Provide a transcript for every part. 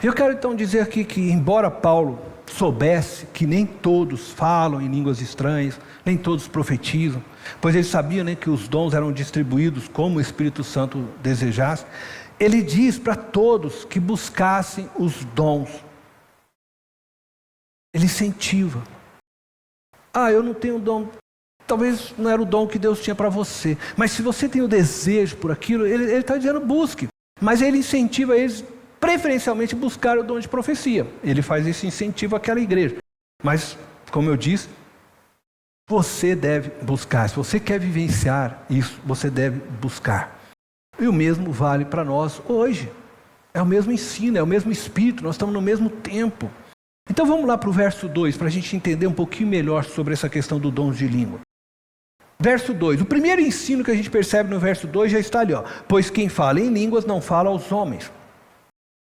Eu quero então dizer aqui que, embora Paulo soubesse que nem todos falam em línguas estranhas, nem todos profetizam, pois ele sabia, né, que os dons eram distribuídos como o Espírito Santo desejasse, ele diz para todos que buscassem os dons. Ele incentiva. Eu não tenho dom. Talvez não era o dom que Deus tinha para você, mas se você tem o desejo por aquilo, ele está dizendo busque. Mas ele incentiva eles preferencialmente buscar o dom de profecia. Ele faz esse incentivo àquela igreja. Mas, como eu disse, você deve buscar. Se você quer vivenciar isso, você deve buscar. E o mesmo vale para nós hoje. É o mesmo ensino, é o mesmo espírito, nós estamos no mesmo tempo. Então vamos lá para o verso 2, para a gente entender um pouquinho melhor sobre essa questão do dom de língua. Verso 2, o primeiro ensino que a gente percebe no verso 2 já está ali, pois quem fala em línguas não fala aos homens.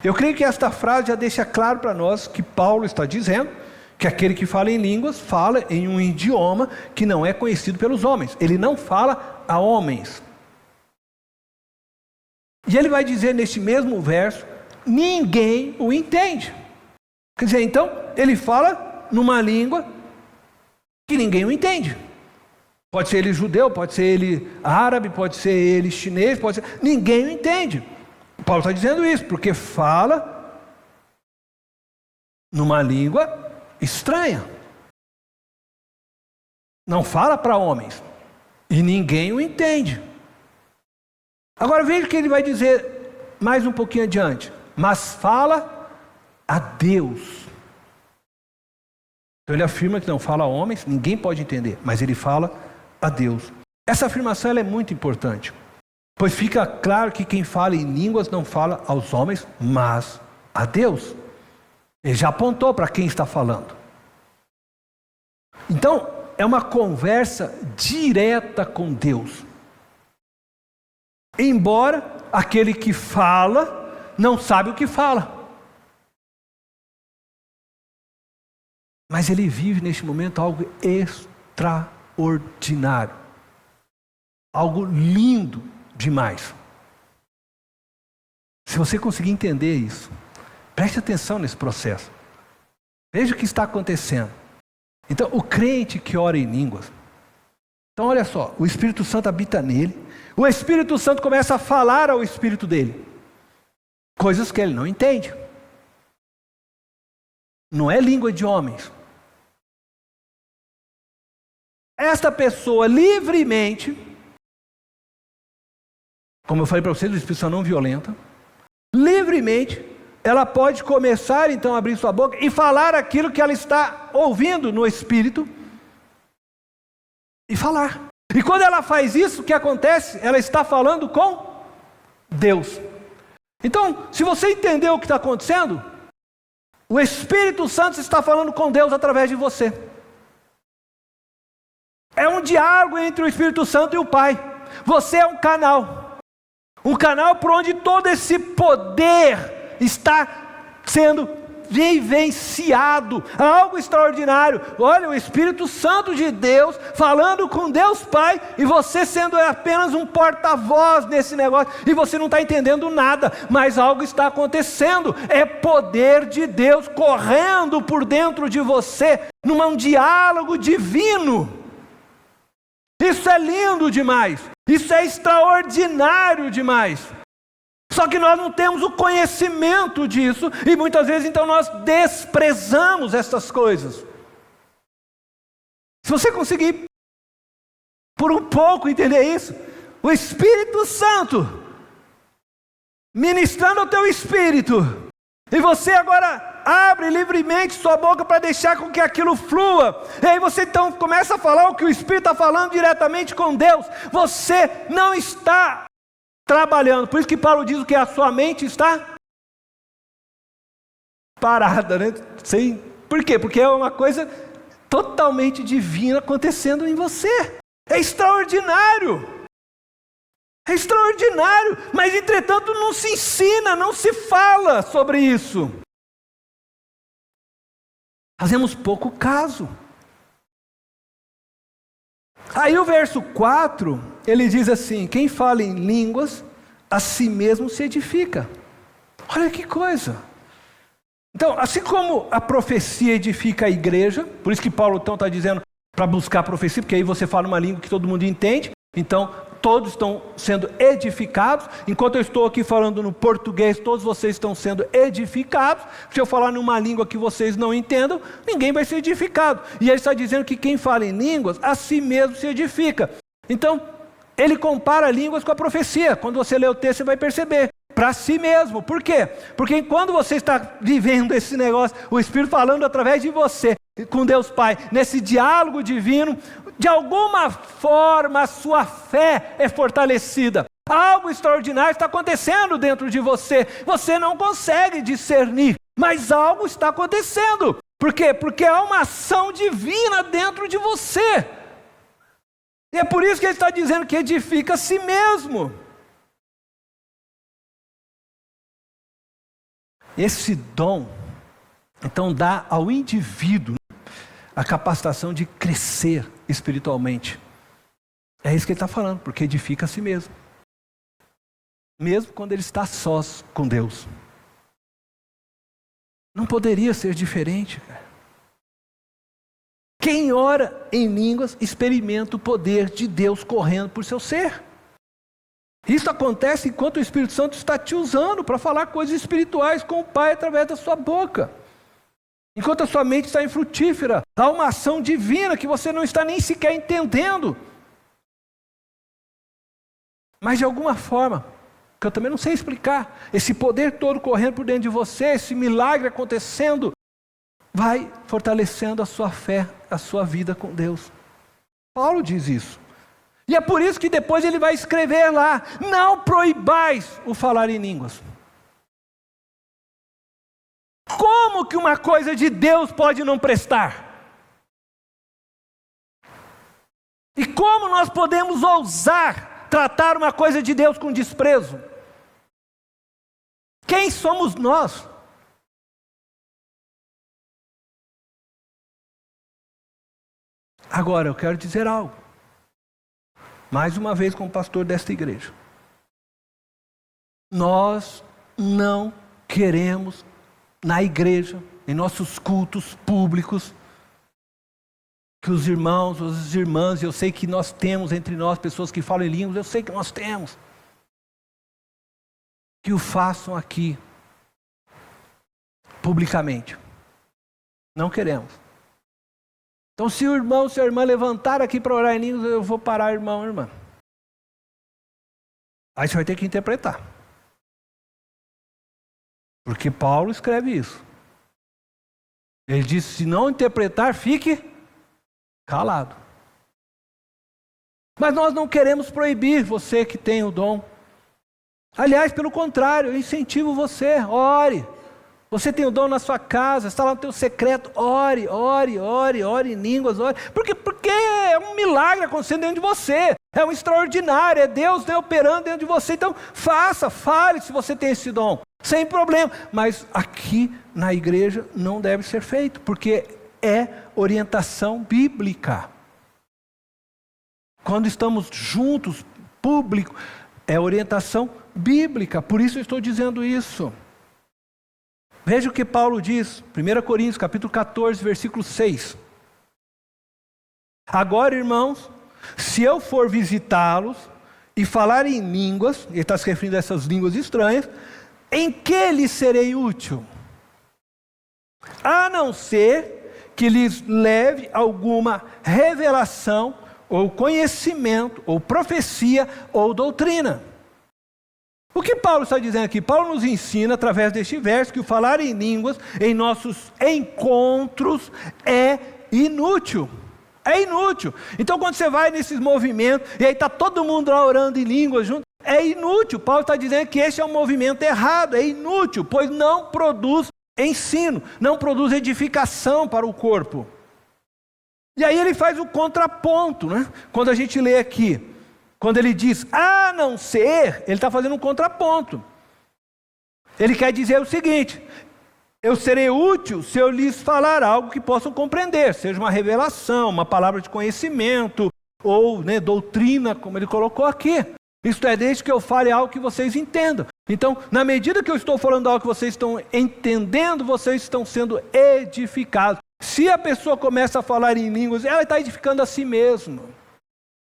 Eu creio que esta frase já deixa claro para nós que Paulo está dizendo que aquele que fala em línguas fala em um idioma que não é conhecido pelos homens. Ele não fala a homens. E ele vai dizer neste mesmo verso, ninguém o entende. Quer dizer, então, ele fala numa língua que ninguém o entende. Pode ser ele judeu, pode ser ele árabe, pode ser ele chinês, pode ser... Ninguém o entende. Paulo está dizendo isso, porque fala numa língua estranha. Não fala para homens. E ninguém o entende. Agora veja o que ele vai dizer mais um pouquinho adiante. Mas fala a Deus. Então ele afirma que não fala a homens, ninguém pode entender, mas ele fala a Deus. Essa afirmação ela é muito importante, pois fica claro que quem fala em línguas não fala aos homens, mas a Deus. Ele já apontou para quem está falando. Então, é uma conversa direta com Deus. Embora aquele que fala não sabe o que fala. Mas ele vive neste momento algo extraordinário. Algo lindo demais. Se você conseguir entender isso, preste atenção nesse processo. Veja o que está acontecendo. Então, o crente que ora em línguas, então olha só, o Espírito Santo habita nele, o Espírito Santo começa a falar ao Espírito dele, coisas que ele não entende. Não é língua de homens. Esta pessoa livremente, como eu falei para vocês, o Espírito Santo não violenta, livremente, ela pode começar então a abrir sua boca e falar aquilo que ela está ouvindo no Espírito, e falar. E quando ela faz isso, o que acontece? Ela está falando com Deus. Então, se você entendeu o que está acontecendo, o Espírito Santo está falando com Deus através de você. É um diálogo entre o Espírito Santo e o Pai. Você é um canal por onde todo esse poder está sendo vivenciado, algo extraordinário. Olha, o Espírito Santo de Deus falando com Deus Pai, e você sendo apenas um porta-voz nesse negócio, e você não está entendendo nada, mas algo está acontecendo. É poder de Deus correndo por dentro de você, num diálogo divino. Isso é lindo demais, isso é extraordinário demais. Só que nós não temos o conhecimento disso, e muitas vezes então nós desprezamos essas coisas. Se você conseguir por um pouco entender isso, o Espírito Santo ministrando ao teu espírito, e você agora abre livremente sua boca para deixar com que aquilo flua, e aí você então começa a falar o que o Espírito está falando diretamente com Deus. Você não está trabalhando. Por isso que Paulo diz que a sua mente está parada, né? Por quê? Porque é uma coisa totalmente divina acontecendo em você. É extraordinário. É extraordinário. Mas entretanto não se ensina, não se fala sobre isso. Fazemos pouco caso. Aí o verso 4, ele diz assim: quem fala em línguas, a si mesmo se edifica. Olha que coisa. Então, assim como a profecia edifica a igreja, por isso que Paulo então está dizendo para buscar a profecia, porque aí você fala uma língua que todo mundo entende, então todos estão sendo edificados. Enquanto eu estou aqui falando no português, todos vocês estão sendo edificados. Se eu falar numa língua que vocês não entendam, ninguém vai ser edificado. E ele está dizendo que quem fala em línguas, a si mesmo se edifica. Então, ele compara línguas com a profecia. Quando você lê o texto, você vai perceber. Para si mesmo. Por quê? Porque quando você está vivendo esse negócio, o Espírito falando através de você, com Deus Pai, nesse diálogo divino, de alguma forma a sua fé é fortalecida. Algo extraordinário está acontecendo dentro de você. Você não consegue discernir, mas algo está acontecendo. Por quê? Porque há uma ação divina dentro de você. E é por isso que ele está dizendo que edifica a si mesmo. Esse dom, então, dá ao indivíduo a capacitação de crescer espiritualmente. É isso que ele está falando, porque edifica a si mesmo. Mesmo quando ele está sós com Deus. Não poderia ser diferente, cara. Quem ora em línguas experimenta o poder de Deus correndo por seu ser. Isso acontece enquanto o Espírito Santo está te usando para falar coisas espirituais com o Pai através da sua boca. Enquanto a sua mente está infrutífera, há uma ação divina que você não está nem sequer entendendo. Mas de alguma forma, que eu também não sei explicar, esse poder todo correndo por dentro de você, esse milagre acontecendo, vai fortalecendo a sua fé, a sua vida com Deus. Paulo diz isso. E é por isso que depois ele vai escrever lá: não proibais o falar em línguas. Como que uma coisa de Deus pode não prestar? E como nós podemos ousar tratar uma coisa de Deus com desprezo? Quem somos nós? Agora eu quero dizer algo. Mais uma vez como pastor desta igreja. Nós não queremos na igreja, em nossos cultos públicos, que os irmãos, as irmãs, eu sei que nós temos entre nós pessoas que falam em línguas, eu sei que nós temos, que o façam aqui, publicamente. Não queremos. Então, se o irmão, se a irmã levantar aqui para orar em línguas, eu vou parar, irmão, irmã. Aí você vai ter que interpretar. Porque Paulo escreve isso. Ele diz: se não interpretar, fique calado. Mas nós não queremos proibir você que tem o dom. Aliás, pelo contrário, eu incentivo você, ore. Você tem o dom na sua casa, está lá no teu secreto, ore em línguas, ore. Porque é um milagre acontecendo dentro de você. É um extraordinário, é Deus operando dentro de você. Então fale se você tem esse dom, sem problema. Mas aqui na igreja não deve ser feito, porque é orientação bíblica. Quando estamos juntos, público, é orientação bíblica. Por isso eu estou dizendo isso. Veja o que Paulo diz, 1 Coríntios, capítulo 14, versículo 6. Agora, irmãos, se eu for visitá-los e falar em línguas, ele está se referindo a essas línguas estranhas, em que lhes serei útil? A não ser que lhes leve alguma revelação, ou conhecimento, ou profecia, ou doutrina. O que Paulo está dizendo aqui? Paulo nos ensina, através deste verso, que o falar em línguas, em nossos encontros, é inútil. É inútil. Então, quando você vai nesses movimentos, e aí está todo mundo lá orando em línguas junto, é inútil. Paulo está dizendo que esse é um movimento errado, é inútil, pois não produz ensino, não produz edificação para o corpo. E aí ele faz o contraponto, né? Quando a gente lê aqui, quando ele diz, a não ser, ele está fazendo um contraponto. Ele quer dizer o seguinte: eu serei útil se eu lhes falar algo que possam compreender, seja uma revelação, uma palavra de conhecimento, ou doutrina, como ele colocou aqui. Isto é, desde que eu fale algo que vocês entendam. Então, na medida que eu estou falando algo que vocês estão entendendo, vocês estão sendo edificados. Se a pessoa começa a falar em línguas, ela está edificando a si mesma.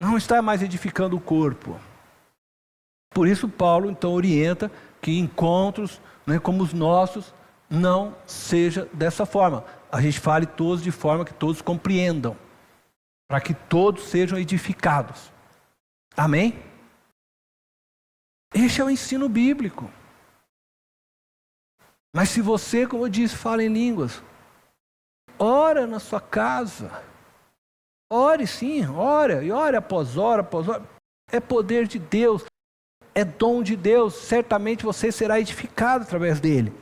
Não está mais edificando o corpo. Por isso Paulo então orienta que encontros, como os nossos, não seja dessa forma. A gente fale todos de forma que todos compreendam. Para que todos sejam edificados. Amém? Este é o ensino bíblico. Mas se você, como eu disse, fala em línguas, ora na sua casa. Ore sim, ora, e ore após hora, após hora. É poder de Deus, é dom de Deus, certamente você será edificado através dele.